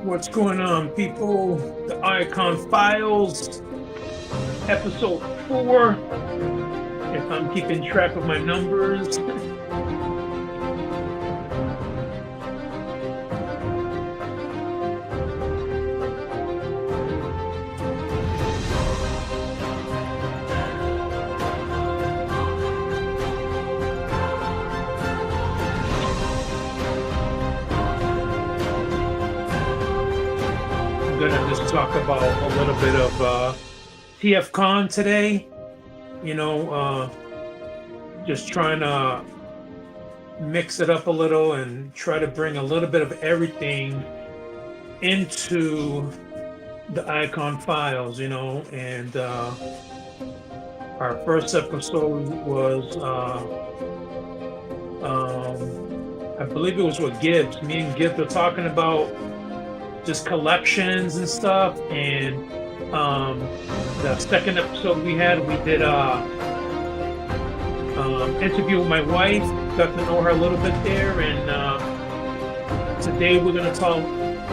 What's going on, people? The Iacon Files, episode 4. If I'm keeping track of my numbers. I'm gonna just talk about a little bit of TFCon today. Just trying to mix it up a little and try to bring a little bit of everything into the Iacon Files, and our first episode was I believe it was with Gibbs. Me and Gibbs were talking about just collections and stuff, and the second episode we did interview with my wife, got to know her a little bit there, and today we're going to talk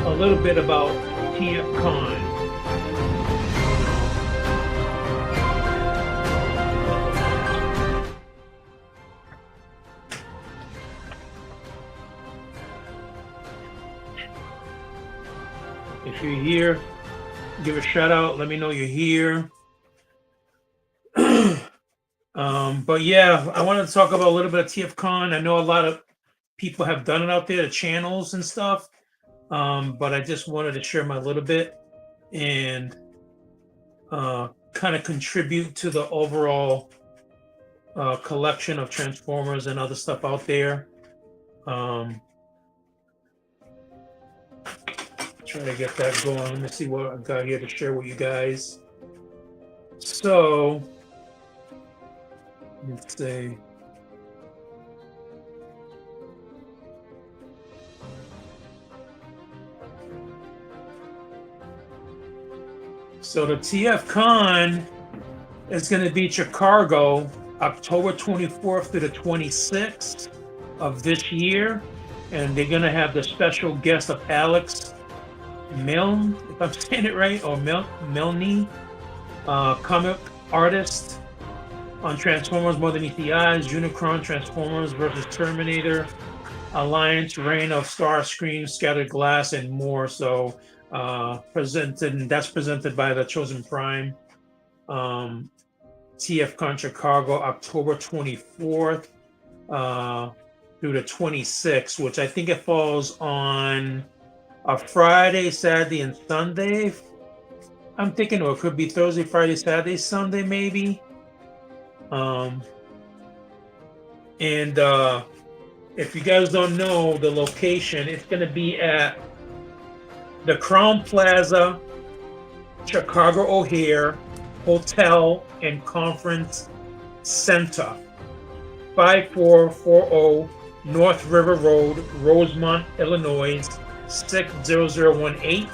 a little bit about TFCon. If you're here, give a shout out. Let me know you're here. But yeah, I wanted to talk about a little bit of TFCon. I know a lot of people have done it out there, the channels and stuff. But I just wanted to share my little bit and kind of contribute to the overall collection of Transformers and other stuff out there. Trying to get that going. Let me see what I've got here to share with you guys. So, let's see. So the TFCon is going to be Chicago, October 24th to the 26th of this year. And they're going to have the special guest of Alex Milne, if I'm saying it right, or Milne, comic artist on Transformers More Than Meets the Eyes, Unicron, Transformers versus Terminator, Alliance, Reign of Starscream, Scattered Glass, and more. So that's presented by the Chosen Prime. TFCon Chicago, October 24th through the 26th, which I think it falls on a Friday, Saturday, and Sunday. I'm thinking, or it could be Thursday, Friday, Saturday, Sunday, maybe. And if you guys don't know the location, it's going to be at the Crown Plaza, Chicago O'Hare Hotel and Conference Center, 5440 North River Road, Rosemont, Illinois, 60018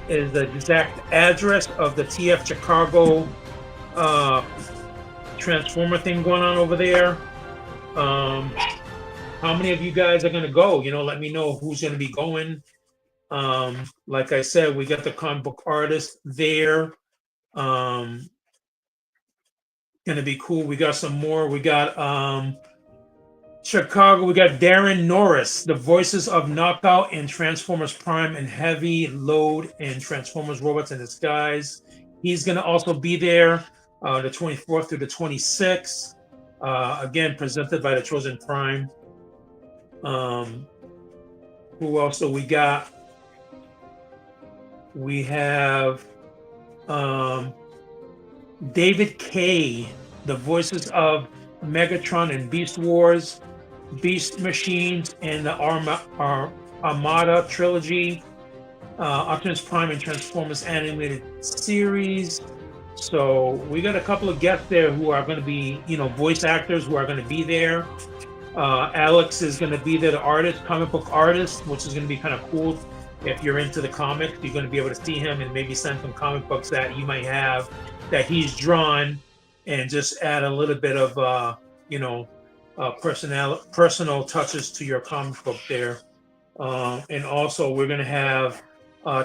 is the exact address of the TF Chicago Transformer thing going on over there. How many of you guys are going to go? Let me know who's going to be going. Like I said, we got the comic book artist there. Going to be cool. We got some more. We got Chicago. We got Darren Norris, the voices of Knockout and Transformers Prime and Heavy Load and Transformers Robots in Disguise. He's going to also be there the 24th through the 26th. Again, presented by the Chosen Prime. Who else do we got? We have David Kay, the voices of Megatron and Beast Wars, Beast Machines, and the Armada trilogy, Optimus Prime and Transformers animated series. So we got a couple of guests there who are going to be, voice actors who are going to be there. Alex is going to be there, the artist, comic book artist, which is going to be kind of cool. If you're into the comics, you're going to be able to see him and maybe send some comic books that you might have that he's drawn, and just add a little bit of personal touches to your comic book there. And also we're going to have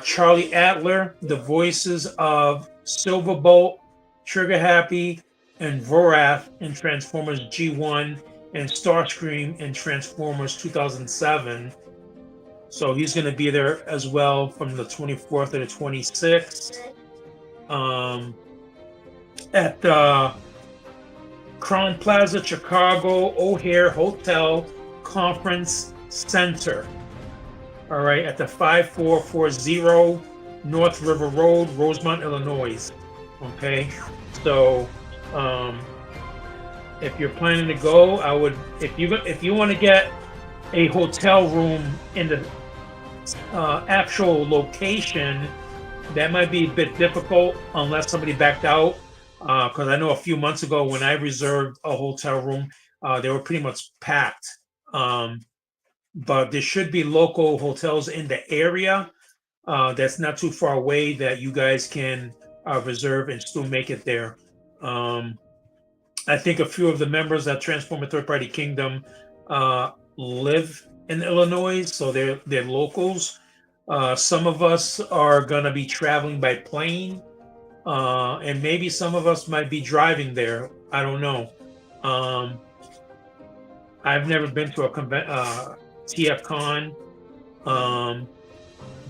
Charlie Adler, the voices of Silverbolt, Trigger Happy, and Vorath in Transformers G1, and Starscream in Transformers 2007. So he's going to be there as well from the 24th to the 26th at the Crown Plaza Chicago O'Hare Hotel Conference Center. All right, at the 5440 North River Road, Rosemont, Illinois. Okay, so if you're planning to go, I would, if you want to get a hotel room in the actual location, that might be a bit difficult unless somebody backed out. Because I know a few months ago when I reserved a hotel room, they were pretty much packed. But there should be local hotels in the area that's not too far away that you guys can reserve and still make it there. I think a few of the members at Transformer Third Party Kingdom live in Illinois, so they're locals. Some of us are gonna be traveling by plane, and maybe some of us might be driving there. I don't know. I've never been to a TFCon,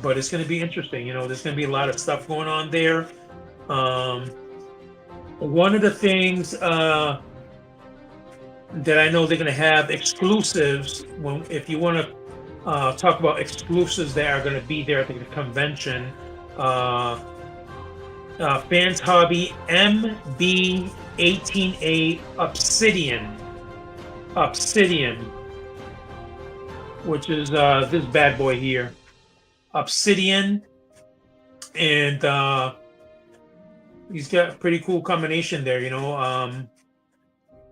but it's going to be interesting. You know, there's going to be a lot of stuff going on there. One of the things that I know they're going to have exclusives. If you want to talk about exclusives that are going to be there at the convention, Fans Hobby MB18A Obsidian, which is this bad boy here, Obsidian, and he's got a pretty cool combination there. You know,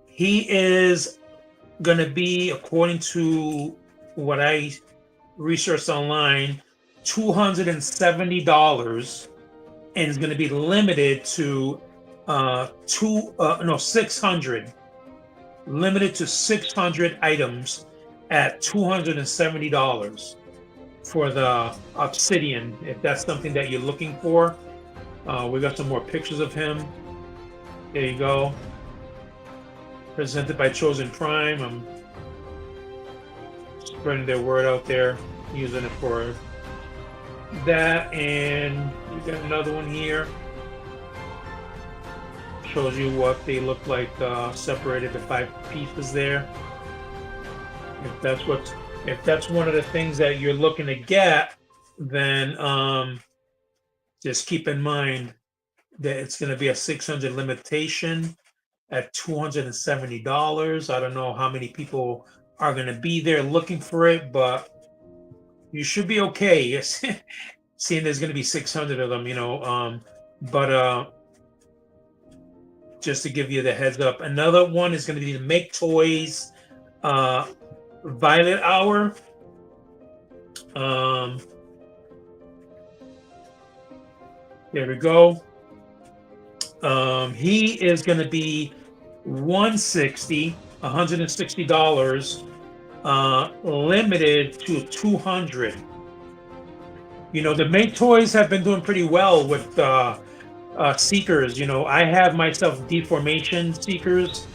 he is gonna be, according to what I researched online, $270, and is going to be limited to 600, limited to 600 items at $270 for the Obsidian, if that's something that you're looking for. We got some more pictures of him. There you go. Presented by Chosen Prime. I'm spreading their word out there, using it for that. And you got another one here. Shows you what they look like, separated to 5 pieces there. If that's one of the things that you're looking to get, then just keep in mind that it's going to be a 600 limitation at $270. I don't know how many people are going to be there looking for it, but you should be okay. Seeing there's going to be 600 of them, you know. But just to give you the heads up, another one is going to be the Make Toys Violet Hour. There we go. He is going to be $160, limited to 200. You know, the Make Toys have been doing pretty well with Seekers. You know, I have myself Deformation Seekers,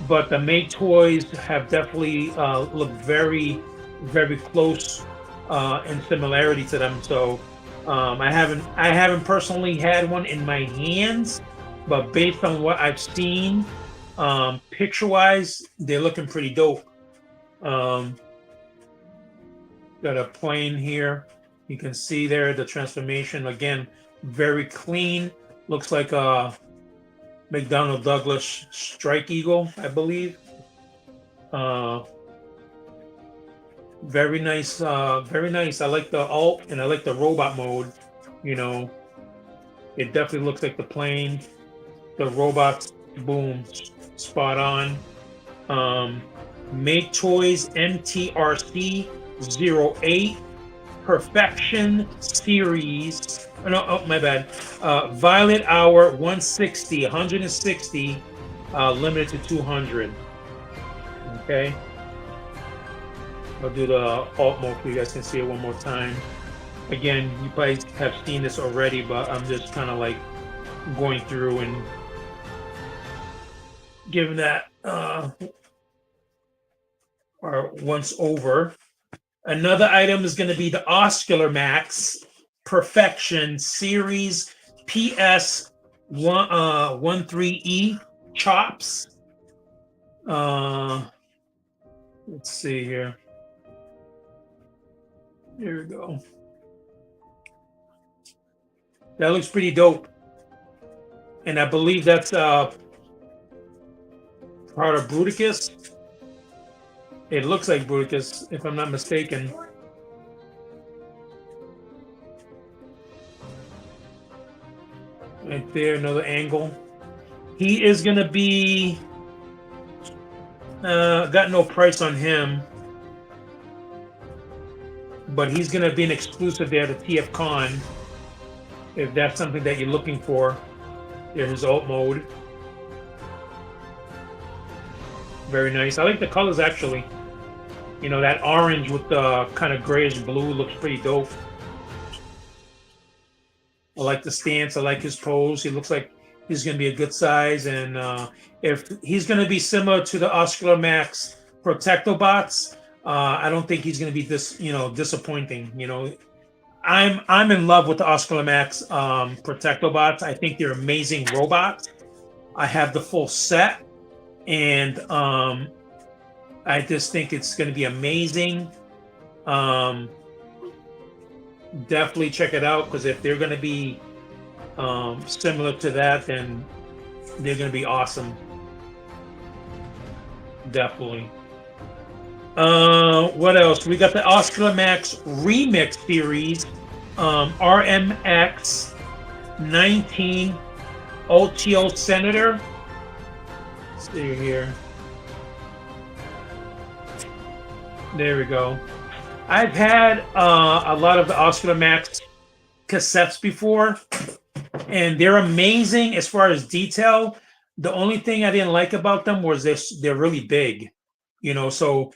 but the Make Toys have definitely looked very, very close in similarity to them. So I haven't personally had one in my hands, but based on what I've seen, picture-wise, they're looking pretty dope. Got a plane here. You can see there the transformation, again, very clean. Looks like a McDonnell Douglas Strike Eagle, I believe. Very nice, very nice. I like the alt and I like the robot mode. You know, it definitely looks like the plane. The robots, boom, spot on. Make Toys MTRC 08 Perfection Series. Oh, no, oh, my bad. Violet Hour 160, limited to 200. Okay. I'll do the alt mode so you guys can see it one more time. Again, you probably have seen this already, but I'm just kind of like going through and giving that our once over. Another item is going to be the Oscular Max Perfection Series PS 13E chops. Let's see here. Here we go. That looks pretty dope. And I believe that's part of Bruticus. It looks like Bruticus, if I'm not mistaken. Right there, another angle. He is going to be... got no price on him. But he's going to be an exclusive there to TFCon. If that's something that you're looking for. There's his alt mode. Very nice. I like the colors, actually. You know, that orange with the kind of grayish blue looks pretty dope. I like the stance. I like his pose. He looks like he's going to be a good size. And if he's going to be similar to the Oscular Max Protectobots, I don't think he's going to be disappointing. You know, I'm in love with the Oscular Max Protectobots. I think they're amazing robots. I have the full set, and I just think it's going to be amazing. Definitely check it out, because if they're going to be similar to that, then they're going to be awesome. Definitely. What else? We got the Oscular Max Remix Series, RMX 19 OTO Senator. Let's see here. There we go. I've had a lot of the Oscular Max cassettes before, and they're amazing as far as detail. The only thing I didn't like about them was they're really big, you know. So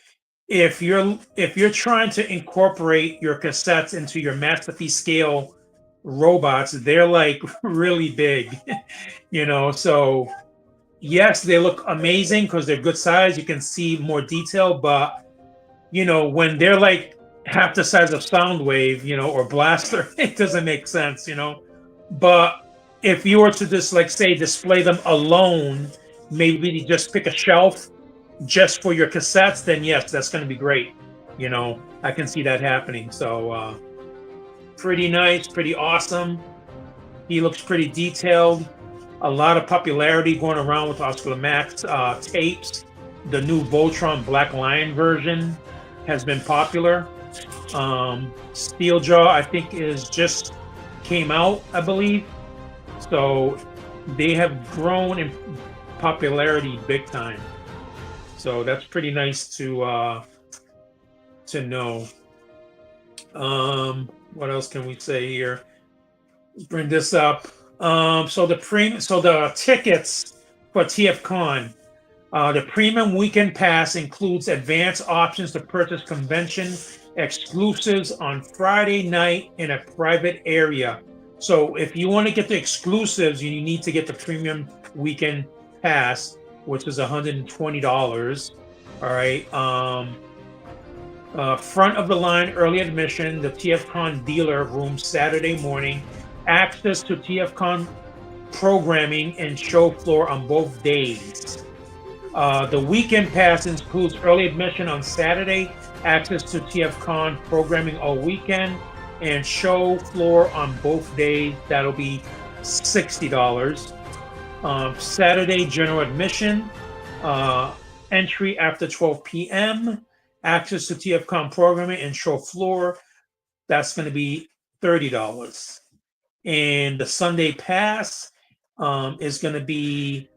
if you're trying to incorporate your cassettes into your Masterpiece scale robots, they're like really big, you know. So yes, they look amazing because they're good size. You can see more detail, but you know, when they're like half the size of Soundwave, you know, or Blaster, it doesn't make sense, you know. But if you were to just, like, say, display them alone, maybe just pick a shelf just for your cassettes, then yes, that's going to be great. You know, I can see that happening. So pretty nice, pretty awesome. He looks pretty detailed. A lot of popularity going around with Oscular Max tapes. The new Voltron Black Lion version has been popular. Steeljaw, I think, is just came out, I believe. So they have grown in popularity big time. So that's pretty nice to know. What else can we say here? Let's bring this up. So the tickets for TFCon. The premium weekend pass includes advanced options to purchase convention exclusives on Friday night in a private area. So if you want to get the exclusives, you need to get the premium weekend pass, which is $120. All right. Front of the line early admission, the TFCon dealer room Saturday morning, access to TFCon programming and show floor on both days. The weekend pass includes early admission on Saturday, access to TFCon programming all weekend, and show floor on both days. That'll be $60. Saturday general admission, entry after 12 p.m., access to TFCon programming and show floor. That's going to be $30. And the Sunday pass is going to be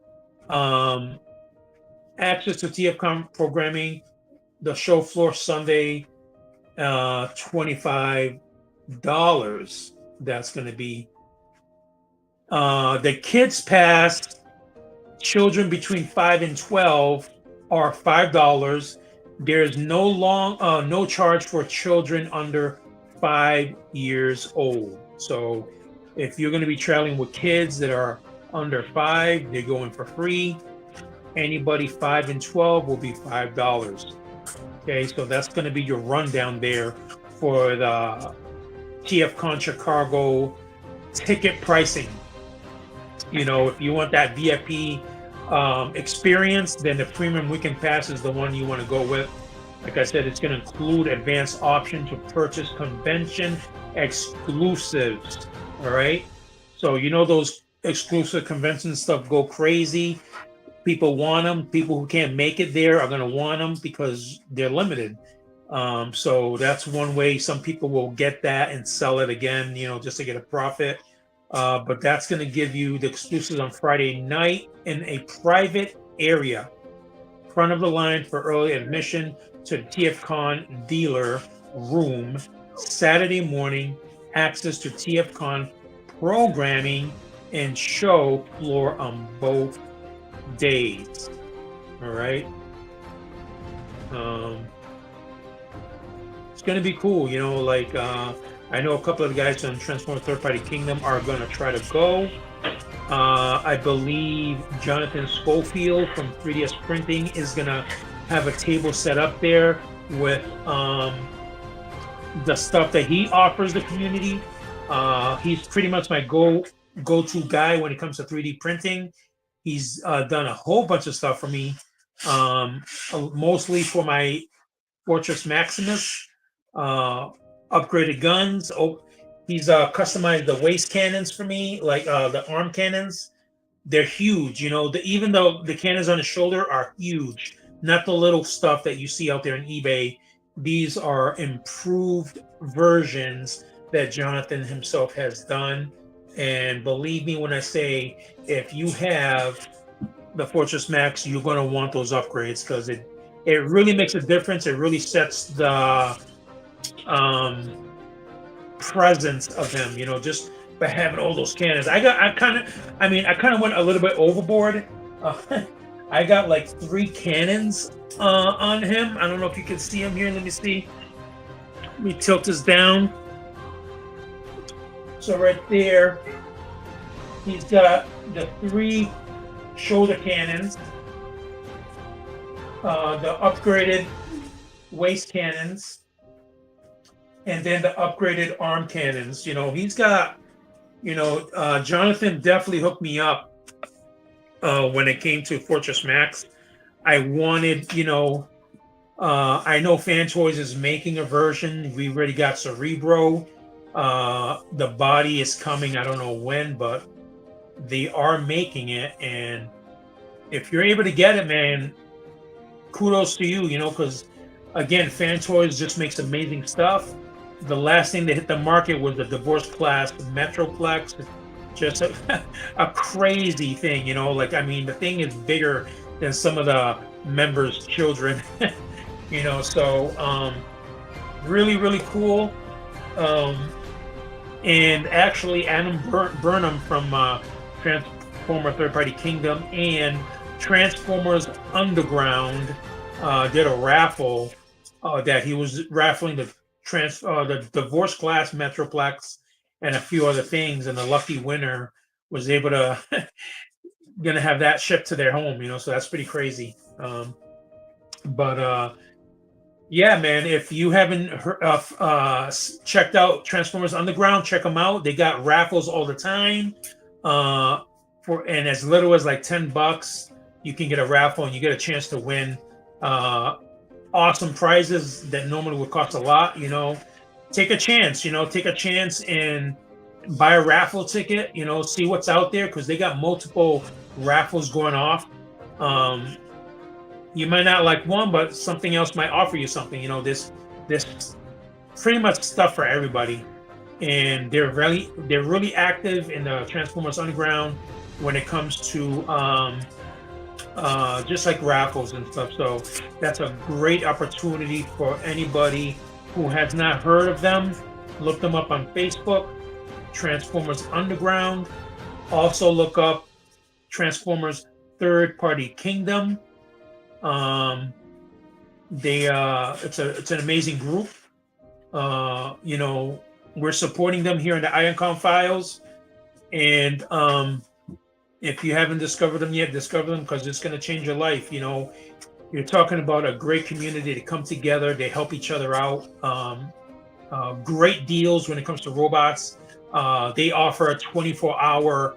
access to TFCon programming, the show floor Sunday, $25. That's going to be the kids pass. Children between 5 and 12 are $5. There's no charge for children under 5 years old. So if you're going to be traveling with kids that are under 5, they're going for free. Anybody 5 and 12 will be $5. Okay, so that's going to be your rundown there for the TFCon Chicago ticket pricing. If you want that VIP experience, then the premium weekend pass is the one you want to go with. Like I said, it's going to include advanced option to purchase convention exclusives. All right. So those exclusive convention stuff go crazy. People want them. People who can't make it there are going to want them because they're limited. So that's one way some people will get that and sell it again, just to get a profit. But that's going to give you the exclusives on Friday night in a private area, front of the line for early admission to the TFCon dealer room. Saturday morning, access to TFCon programming and show floor on both days. All right. It's going to be cool. I know a couple of the guys on Transformer Third Party Kingdom are going to try to go. I believe Jonathan Schofield from 3DS Printing is going to have a table set up there with the stuff that he offers the community. He's pretty much my go-to guy when it comes to 3D printing. He's done a whole bunch of stuff for me, mostly for my Fortress Maximus, upgraded guns. He's customized the waist cannons for me, like the arm cannons. They're huge, even though the cannons on the shoulder are huge, not the little stuff that you see out there on eBay. These are improved versions that Jonathan himself has done. And believe me when I say, if you have the Fortress Max, you're going to want those upgrades because it really makes a difference. It really sets the presence of him, just by having all those cannons. I kind of went a little bit overboard. I got like 3 cannons on him. I don't know if you can see him here. Let me see. Let me tilt this down. So right there, he's got the 3 shoulder cannons, the upgraded waist cannons, and then the upgraded arm cannons. He's got, Jonathan definitely hooked me up when it came to Fortress Max. I wanted, I know Fan Toys is making a version. We already got Cerebro. The body is coming. I don't know when, but they are making it. And if you're able to get it, man, kudos to you, because again, Fan Toys just makes amazing stuff. The last thing that hit the market was the Divorce Class Metroplex. Just a crazy thing, the thing is bigger than some of the members' children, so really, really cool. And actually, Adam Burnham from Transformer Third Party Kingdom and Transformers Underground did a raffle that he was raffling the Divorce Class Metroplex and a few other things, and the lucky winner was able to gonna have that shipped to their home, so that's pretty crazy. Yeah, man, if you haven't checked out Transformers Underground, check them out. They got raffles all the time. And as little as like $10, you can get a raffle and you get a chance to win awesome prizes that normally would cost a lot. Take a chance, and buy a raffle ticket, see what's out there, because they got multiple raffles going off. You might not like one, but something else might offer you something. This pretty much stuff for everybody, and they're really active in the Transformers Underground when it comes to just like raffles and stuff. So that's a great opportunity for anybody who has not heard of them. Look them up on Facebook, Transformers Underground. Also look up Transformers Third Party Kingdom. It's an amazing group. You know, we're supporting them here in the Iacon Files, and if you haven't discovered them yet, discover them because it's going to change your life. You know, you're talking about a great community to come together. They help each other out. Great deals when it comes to robots. They offer a 24-hour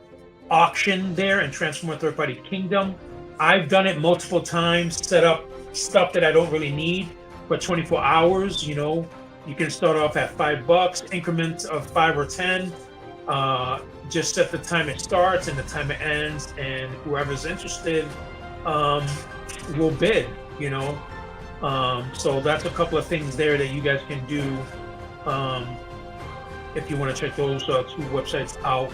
auction there in Transformer Third Party Kingdom. I've done it multiple times, set up stuff that I don't really need for 24 hours. You know, you can start off at $5, increments of 5 or 10. Just set the time it starts and the time it ends, and whoever's interested will bid, you know. So that's a couple of things there that you guys can do if you want to check those two websites out.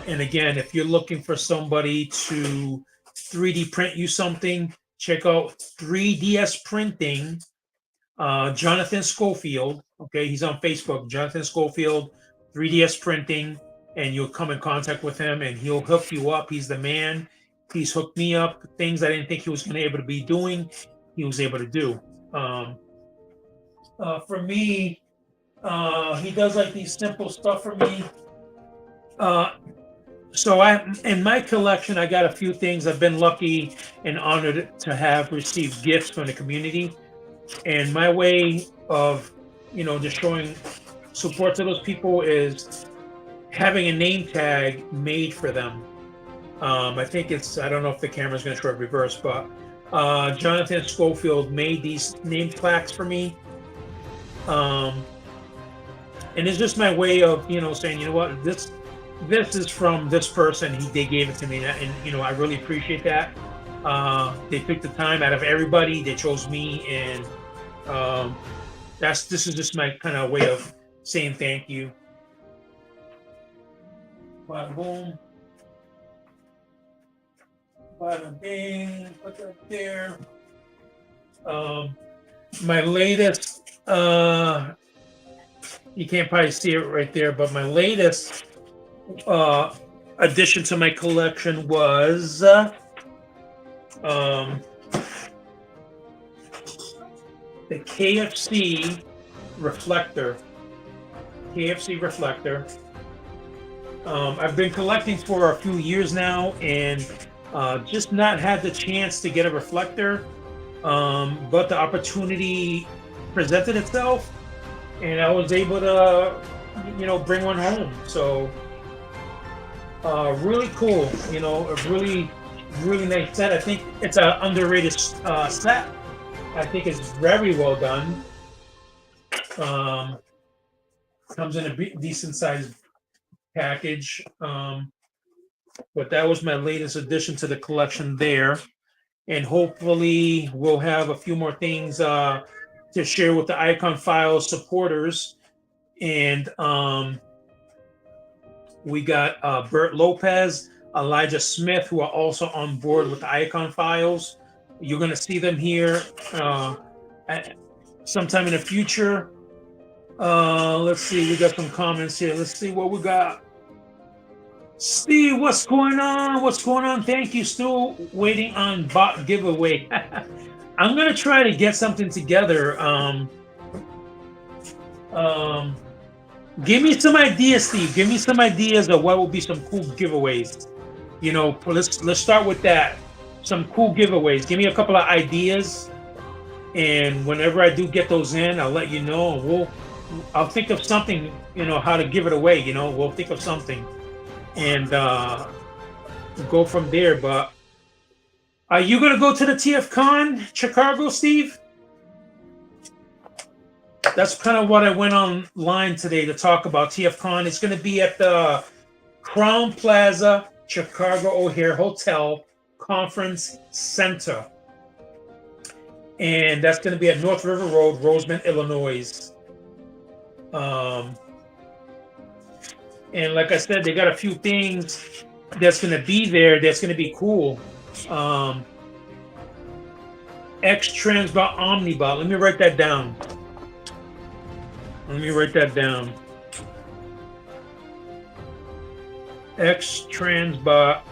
And again, if you're looking for somebody to 3D print you something, check out 3DS Printing, Jonathan Schofield. Okay, he's on Facebook, Jonathan Schofield, 3DS Printing, and you'll come in contact with him and he'll hook you up. He's the man. He's hooked me up. Things I didn't think he was going to be able to be doing, he was able to do. For me, he does like these simple stuff for me. So in my collection, I got a few things. I've been lucky and honored to have received gifts from the community. And my way of, you know, just showing support to those people is having a name tag made for them. I think it's, I don't know if the camera's going to show it reverse, but Jonathan Schofield made these name plaques for me. And it's just my way of, you know, saying, you know what, this is from this person. They gave it to me, and you know, I really appreciate that. They took the time out of everybody. They chose me, and this is just my kind of way of saying thank you. Bada boom, bada bing, put that there. My latest, you can't probably see it right there, but my latest addition to my collection was the KFC reflector. I've been collecting for a few years now, and just not had the chance to get a reflector, but the opportunity presented itself, and I was able to, you know, bring one home. So really cool, you know, a really nice set. I think it's an underrated set. I think it's very well done. Comes in a decent sized package. But that was my latest addition to the collection there. And hopefully we'll have a few more things to share with the Iacon Files supporters. And we got Bert Lopez, Elijah Smith, who are also on board with the Iacon Files. You're going to see them here sometime in the future. Let's see, we got some comments here. Let's see what we got. Steve, what's going on? Thank you. Still waiting on bot giveaway. I'm going to try to get something together. Give me some ideas, Steve. Give me some ideas of what will be some cool giveaways. You know, let's start with that. Some cool giveaways. Give me a couple of ideas, and whenever I do get those in, I'll let you know. And I'll think of something. You know, how to give it away. You know, we'll think of something, and go from there. But are you gonna go to the TFCon Chicago, Steve? That's kind of what I went online today to talk about. TFCon. It's going to be at the Crown Plaza Chicago O'Hare Hotel Conference Center. And that's going to be at North River Road, Roseman, Illinois. And like I said, they got a few things that's going to be there that's going to be cool. X-Transbot Omnibot. Let me write that down. X-Transbot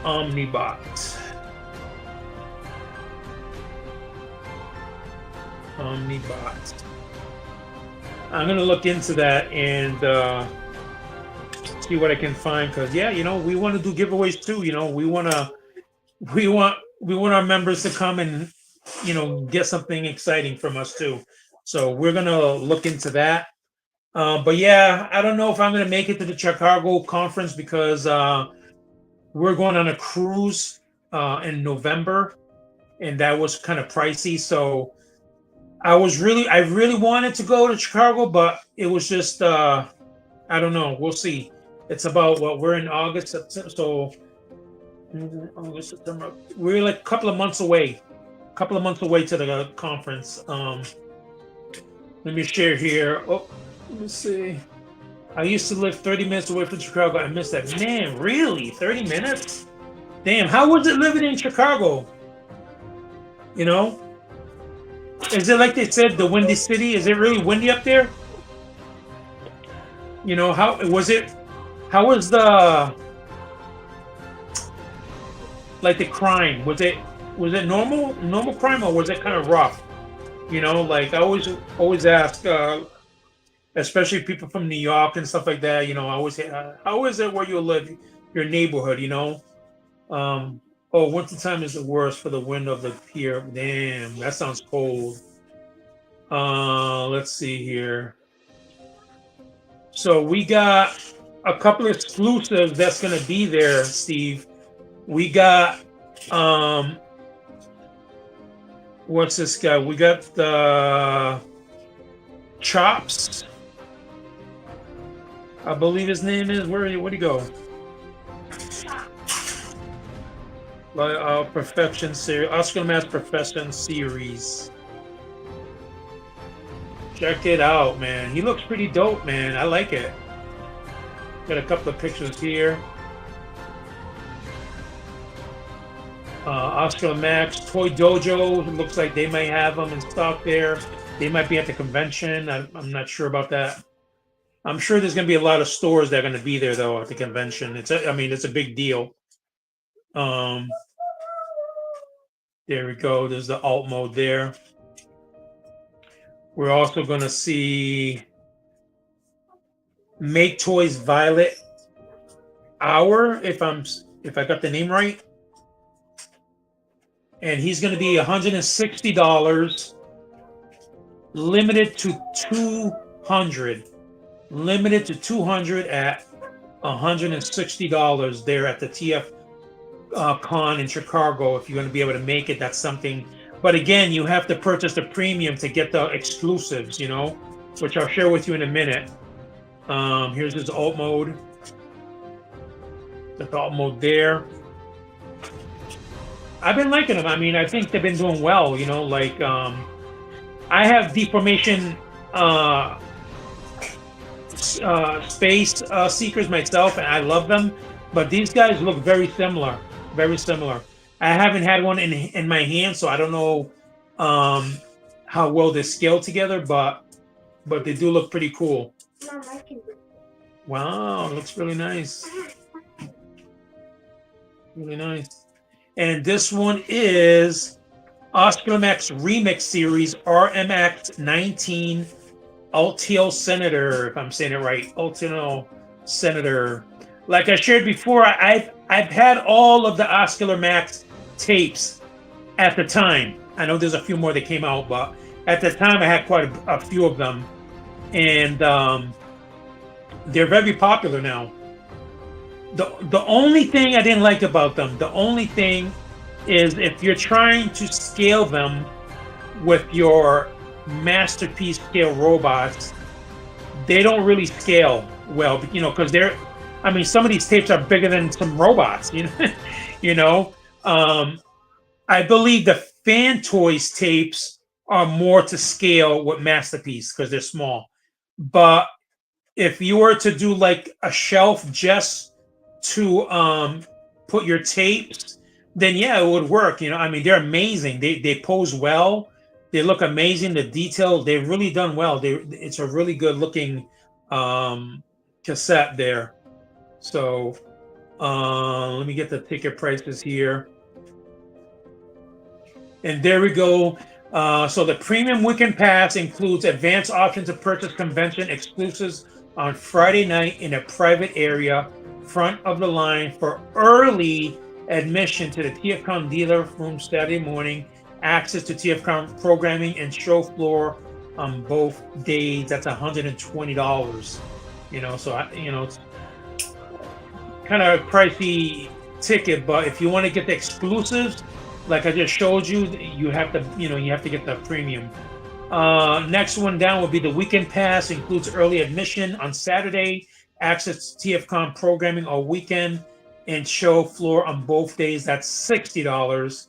Omnibot. Omnibots. I'm gonna look into that and see what I can find, because yeah, we want to do giveaways too. We want our members to come and get something exciting from us too. So we're gonna look into that. But yeah, I don't know if I'm gonna make it to the Chicago conference because we're going on a cruise in November, and that was kind of pricey. So I really wanted to go to Chicago, but it was just I don't know. We'll see. It's about what we're in August, so August, September. We're like a couple of months away. A couple of months away to the conference. Let me share here. Oh, let me see. I used to live 30 minutes away from Chicago. I miss that. Man, really? 30 minutes? Damn, how was it living in Chicago? You know? Is it like they said, the Windy City? Is it really windy up there? How was it? How was the like the crime? Was it normal crime, or was it kind of rough? Like I always ask, especially people from New York and stuff like that. I always say, how is it where you live, your neighborhood? Oh, wintertime is the worst for the wind of the pier. Damn, that sounds cold. Let's see here. So we got a couple of exclusives that's gonna be there, Steve. We got what's this guy? We got the Chops. I believe his name is. Where'd he go? Perfection series, Oscar Mass Perfection series. Check it out, man. He looks pretty dope, man. I like it. Got a couple of pictures here. Oscar Max Toy Dojo. It looks like they might have them in stock there. They might be at the convention. I'm not sure about that. I'm sure there's going to be a lot of stores that are going to be there though at the convention. It's a big deal. There we go. There's the alt mode there. We're also going to see Make Toys Violet Hour, if I got the name right. And he's going to be $160, limited to 200. Limited to 200 at $160 there at the TF con in Chicago. If you're going to be able to make it, that's something. But again, you have to purchase the premium to get the exclusives, which I'll share with you in a minute. Here's his alt mode. The alt mode there. I've been liking them. I mean, I think they've been doing well. I have Deformation Space Seekers myself, and I love them. But these guys look very similar. Very similar. I haven't had one in my hand, so I don't know how well they scale together, but they do look pretty cool. Wow, looks really nice. Really nice. And this one is Oscar Max Remix Series RMX 19 Ultimo Senator, if I'm saying it right. Ultimo Senator. Like I shared before, I've had all of the Oscar Max tapes at the time. I know there's a few more that came out, but at the time I had quite a few of them. And they're very popular now. The only thing I didn't like about them, the only thing is if you're trying to scale them with your masterpiece scale robots, they don't really scale well, because some of these tapes are bigger than some robots, I believe the Fan Toys tapes are more to scale with masterpiece because they're small. But if you were to do like a shelf just to put your tapes, then yeah, it would work. They're amazing. They pose well. They look amazing. The detail, they've really done well. It's a really good looking cassette there. So let me get the ticket prices here. And there we go. So the premium weekend pass includes advanced options to purchase convention exclusives on Friday night in a private area, front of the line for early admission to the TFCon dealer room Saturday morning, access to TFCon programming and show floor on both days. That's $120. So it's kind of pricey ticket, but if you want to get the exclusives, like I just showed you, you have to, you have to get the premium. Next one down will be the weekend pass. Includes early admission on Saturday, access to TFCon programming all weekend, and show floor on both days. That's $60.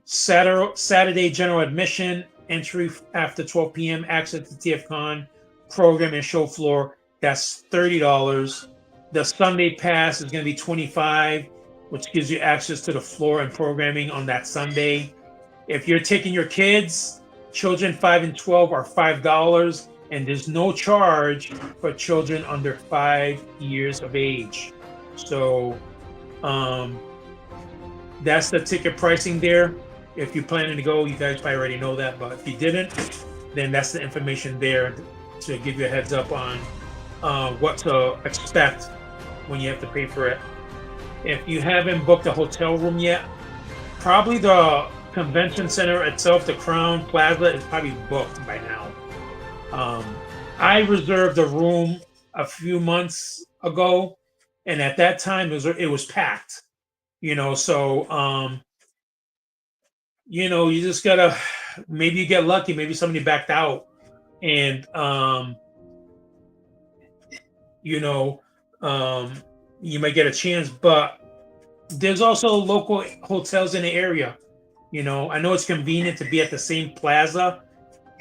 Saturday general admission, entry after 12 p.m., access to TFCon program and show floor. That's $30. The Sunday pass is going to be $25, which gives you access to the floor and programming on that Sunday. If you're taking your kids, children 5 and 12 are $5, and there's no charge for children under 5 years of age. So that's the ticket pricing there. If you're planning to go, you guys probably already know that, but if you didn't, then that's the information there to give you a heads up on what to expect when you have to pay for it. If you haven't booked a hotel room yet, probably the convention center itself, the Crown Plaza, is probably booked by now. I reserved a room a few months ago, and at that time it was packed. So you just gotta, maybe you get lucky, maybe somebody backed out, and you know, you might get a chance. But there's also local hotels in the area. I know it's convenient to be at the same plaza,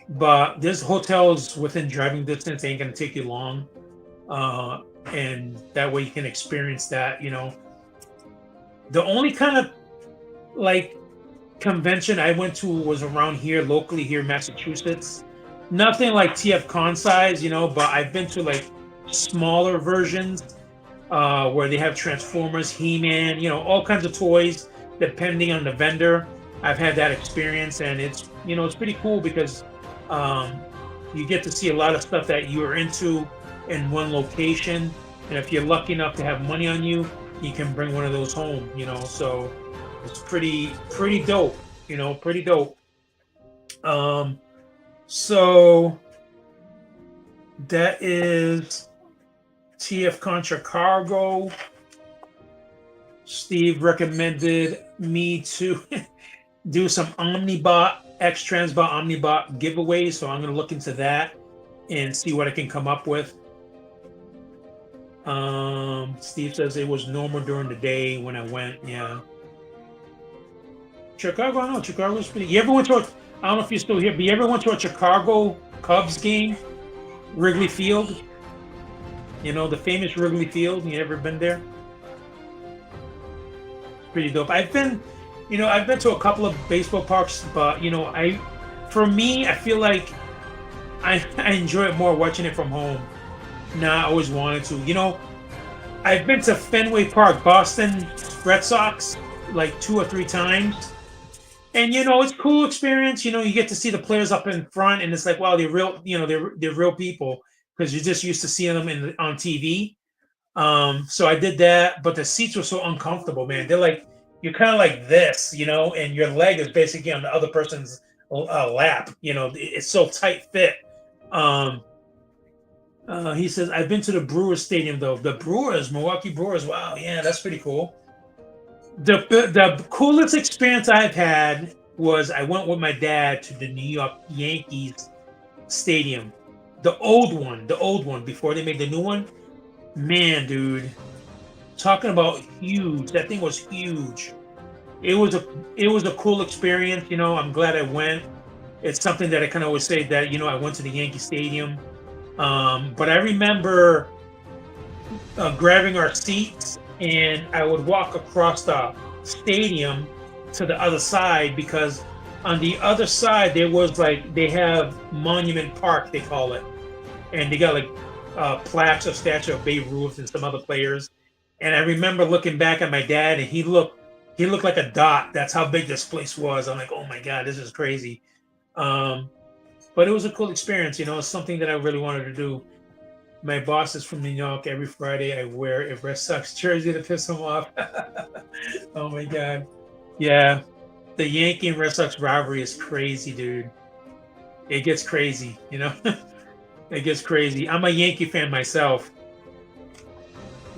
but there's hotels within driving distance. Ain't gonna take you long, and that way you can experience that. The only kind of like convention I went to was around here, locally here in Massachusetts. Nothing like TFCon size, but I've been to like smaller versions where they have Transformers, He-Man, all kinds of toys, depending on the vendor. I've had that experience, and it's pretty cool because you get to see a lot of stuff that you're into in one location. And if you're lucky enough to have money on you, you can bring one of those home. So it's pretty dope. Pretty dope. So that is TFCon Chicago. Steve recommended me to do some Omnibot, X-Transbot Omnibot giveaways, so I'm going to look into that and see what I can come up with. Steve says it was normal during the day when I went. Yeah. Chicago, I know Chicago's pretty. You ever went to I don't know if you're still here, but you ever went to a Chicago Cubs game? Wrigley Field? The famous Wrigley Field. You ever been there? It's pretty dope. I've been to a couple of baseball parks, but for me, I feel like I enjoy it more watching it from home. I always wanted to. I've been to Fenway Park, Boston Red Sox, like 2 or 3 times. And it's a cool experience. You get to see the players up in front, and it's like, wow, they're real. They're real people, because you're just used to seeing them on TV. So I did that, but the seats were so uncomfortable, man. They're like, you're kind of like this, and your leg is basically on the other person's lap. It's so tight fit. He says, I've been to the Brewers Stadium though. The Brewers, Milwaukee Brewers. Wow, yeah, that's pretty cool. The coolest experience I've had was I went with my dad to the New York Yankees stadium, the old one before they made the new one. Man, dude, talking about huge. That thing was huge. It was a cool experience. I'm glad I went. It's something that I can always say that I went to the Yankee Stadium. But I remember grabbing our seats, and I would walk across the stadium to the other side, because on the other side there was they have Monument Park, they call it, and they got plaques of statue of Babe Ruth and some other players. And I remember looking back at my dad, and he looked like a dot. That's how big this place was. I'm like, oh my God, this is crazy. Um, but it was a cool experience. It's something that I really wanted to do. My boss is from New York. Every Friday, I wear a Red Sox jersey to piss him off. Oh my god, yeah. The Yankee and Red Sox rivalry is crazy, dude. It gets crazy. It gets crazy. I'm a Yankee fan myself.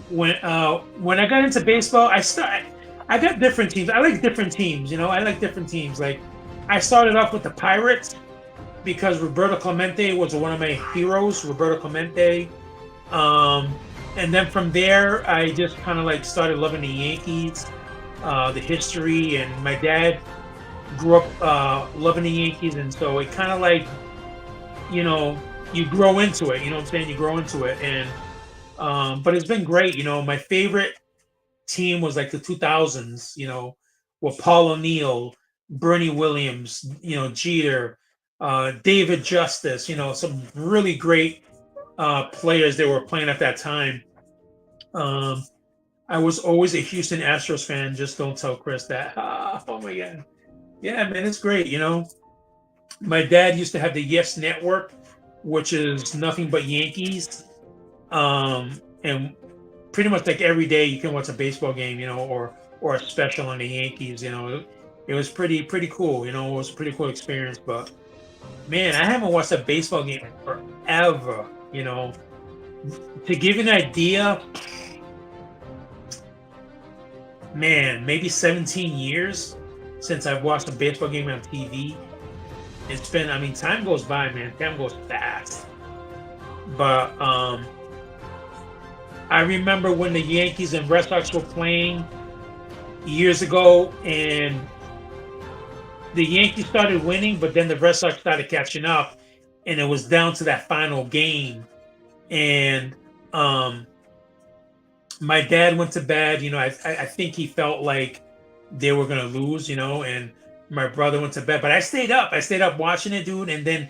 When I got into baseball, I got different teams. I like different teams. I like different teams. Like I started off with the Pirates because Roberto Clemente was one of my heroes, Roberto Clemente. Um, and then from there, I just kind of like started loving the Yankees, the history, and my dad grew up loving the Yankees, and so it kind of like you know you grow into it. You know what I'm saying? You grow into it, and but it's been great. My favorite team was like the 2000s. With Paul O'Neill, Bernie Williams, Jeter, David Justice. Some really great players that were playing at that time. Um, I was always a Houston Astros fan. Just don't tell Chris that. Oh my god. Yeah, man, it's great. My dad used to have the Yes Network, which is nothing but Yankees. And pretty much like every day you can watch a baseball game, or a special on the Yankees. It was pretty cool. It was a pretty cool experience. But man, I haven't watched a baseball game in forever. To give you an idea, man, maybe 17 years since I've watched a baseball game on TV. It's been, I mean, time goes by, man. Time goes fast. But I remember when the Yankees and Red Sox were playing years ago, and the Yankees started winning, but then the Red Sox started catching up, and it was down to that final game. And my dad went to bed. I think he felt like they were gonna lose. And my brother went to bed, but I stayed up. I stayed up watching it, dude. And then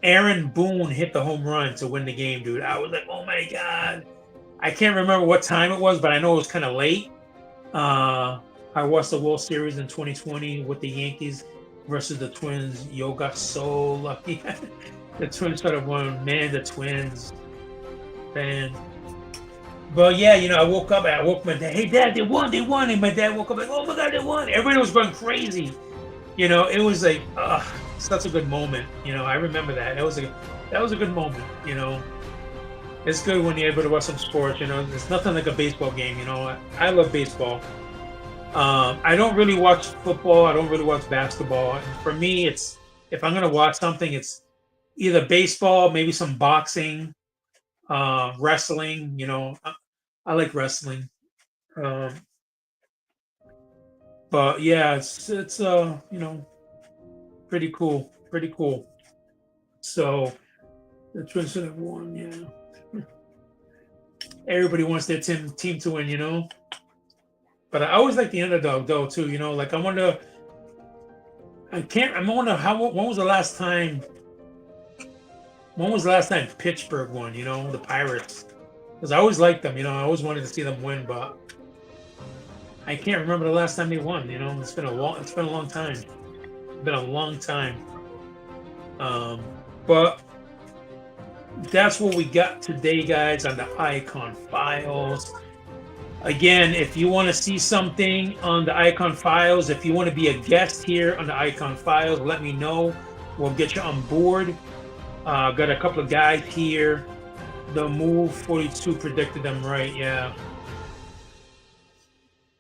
Aaron Boone hit the home run to win the game, dude. I was like, oh my god. I can't remember what time it was, but I know it was kind of late. I watched the World Series in 2020 with the Yankees versus the Twins. Yo got so lucky. The Twins could have won. Man, the Twins. Man. But yeah, I woke up. I woke my dad. Hey, Dad, they won. They won. And my dad woke up like, oh my God, they won. Everybody was going crazy. It was like, such a good moment. I remember that. That was a good moment. It's good when you're able to watch some sports. There's nothing like a baseball game. I love baseball. I don't really watch football. I don't really watch basketball. And for me, it's if I'm gonna watch something, it's either baseball, maybe some boxing, wrestling. I like wrestling. Um, but yeah, it's pretty cool. Pretty cool. So the Twins should have won. Yeah, everybody wants their team to win. But I always like the underdog though too. Like I wonder. I wonder when was the last time. When was the last time Pittsburgh won? The Pirates. Because I always liked them. I always wanted to see them win, but I can't remember the last time they won. It's been a long time. It's been a long time. But that's what we got today, guys, on the Iacon Files. Again, if you want to see something on the Iacon Files, if you want to be a guest here on the Iacon Files, let me know. We'll get you on board. Got a couple of guys here. The Move 42 predicted them right. Yeah.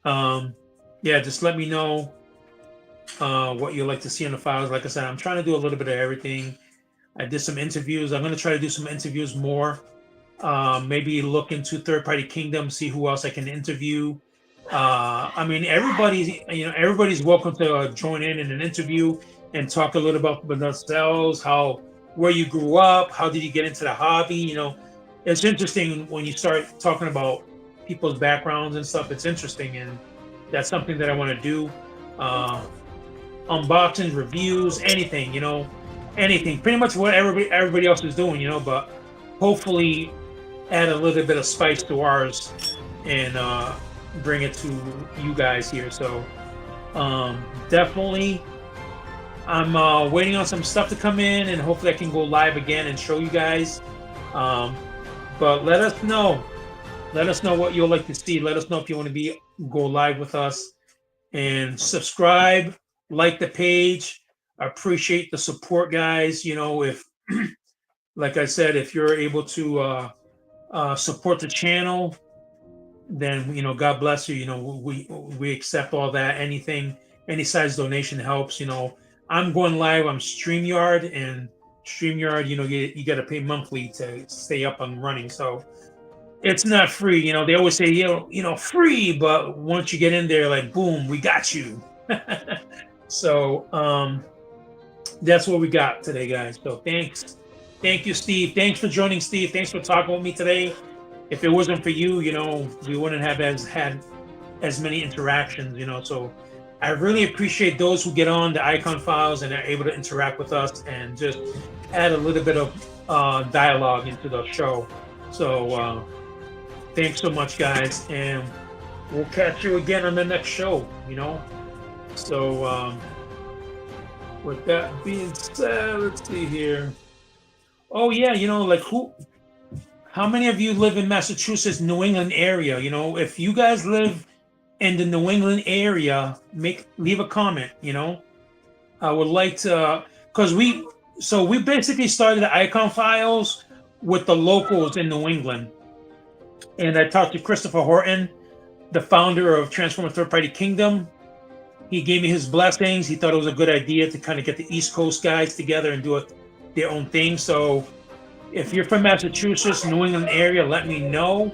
Yeah, just let me know what you'd like to see on the files. Like I said, I'm trying to do a little bit of everything. I did some interviews. I'm going to try to do some interviews more. Maybe look into Third Party Kingdom, see who else I can interview. I mean, everybody's welcome to join in an interview and talk a little about themselves, where you grew up, how did you get into the hobby. It's interesting when you start talking about people's backgrounds and stuff. It's interesting, and that's something that I want to do. Unboxing, reviews, anything, anything, pretty much what everybody else is doing, but hopefully add a little bit of spice to ours and bring it to you guys here. So definitely I'm waiting on some stuff to come in, and hopefully I can go live again and show you guys. Um, but let us know. Let us know what you'll like to see. Let us know if you want to go live with us, and subscribe, like the page. I appreciate the support, guys. If like I said, if you're able to support the channel, then God bless you. We accept all that. Any size donation helps. I'm going live on StreamYard, and StreamYard, you got to pay monthly to stay up and running. So it's not free. They always say free, but once you get in there, like boom, we got you. So that's what we got today, guys. So thank you, Steve. Thanks for joining, Steve. Thanks for talking with me today. If it wasn't for you, we wouldn't have had as many interactions. So I really appreciate those who get on the Iacon Files and are able to interact with us and just add a little bit of dialogue into the show. So thanks so much, guys, and we'll catch you again on the next show. So with that being said, let's see here. Oh yeah, how many of you live in Massachusetts, New England area? If you guys live in the New England area, leave a comment. I would like to, because we basically started the Iacon Files with the locals in New England, and I talked to Christopher Horton, the founder of Transformer Third Party Kingdom. He gave me his blessings. He thought it was a good idea to kind of get the East Coast guys together and do their own thing. So if you're from Massachusetts, New England area, let me know.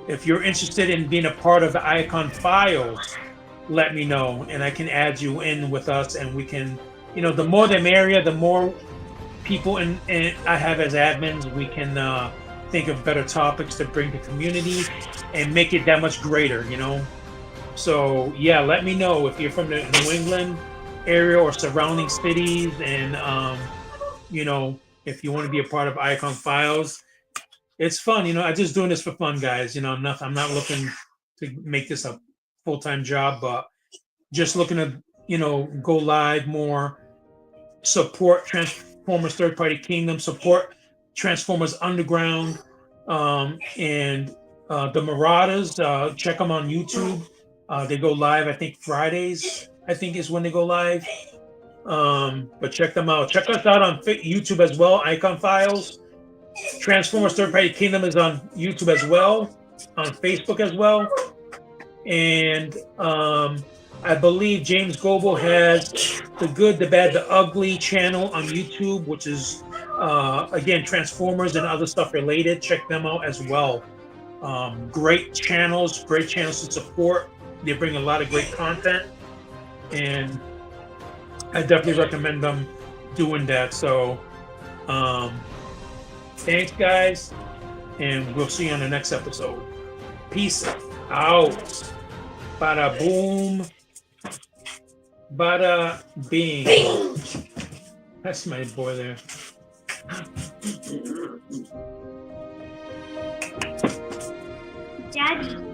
If you're interested in being a part of the Iacon Files, let me know, and I can add you in with us, and we can, the more the merrier. The more people and I have as admins, we can think of better topics to bring to community and make it that much greater. So yeah, let me know if you're from the New England area or surrounding cities, and if you want to be a part of Iacon Files. It's fun, I'm just doing this for fun, guys. I'm not looking to make this a full-time job, but just looking to go live more, support Transformers Third Party Kingdom, support Transformers Underground, and the Marauders. Check them on YouTube. They go live, I think Fridays, I think is when they go live. But check them out. Check us out on YouTube as well, Iacon Files. Transformers Third Party Kingdom is on YouTube as well, on Facebook as well. And I believe James Goebel has the Good, the Bad, the Ugly channel on YouTube, which is, again, Transformers and other stuff related. Check them out as well. Great channels to support. They bring a lot of great content, and I definitely recommend them doing that. So thanks, guys, and we'll see you on the next episode. Peace out. Bada boom. Bada bing. That's my boy there. Daddy.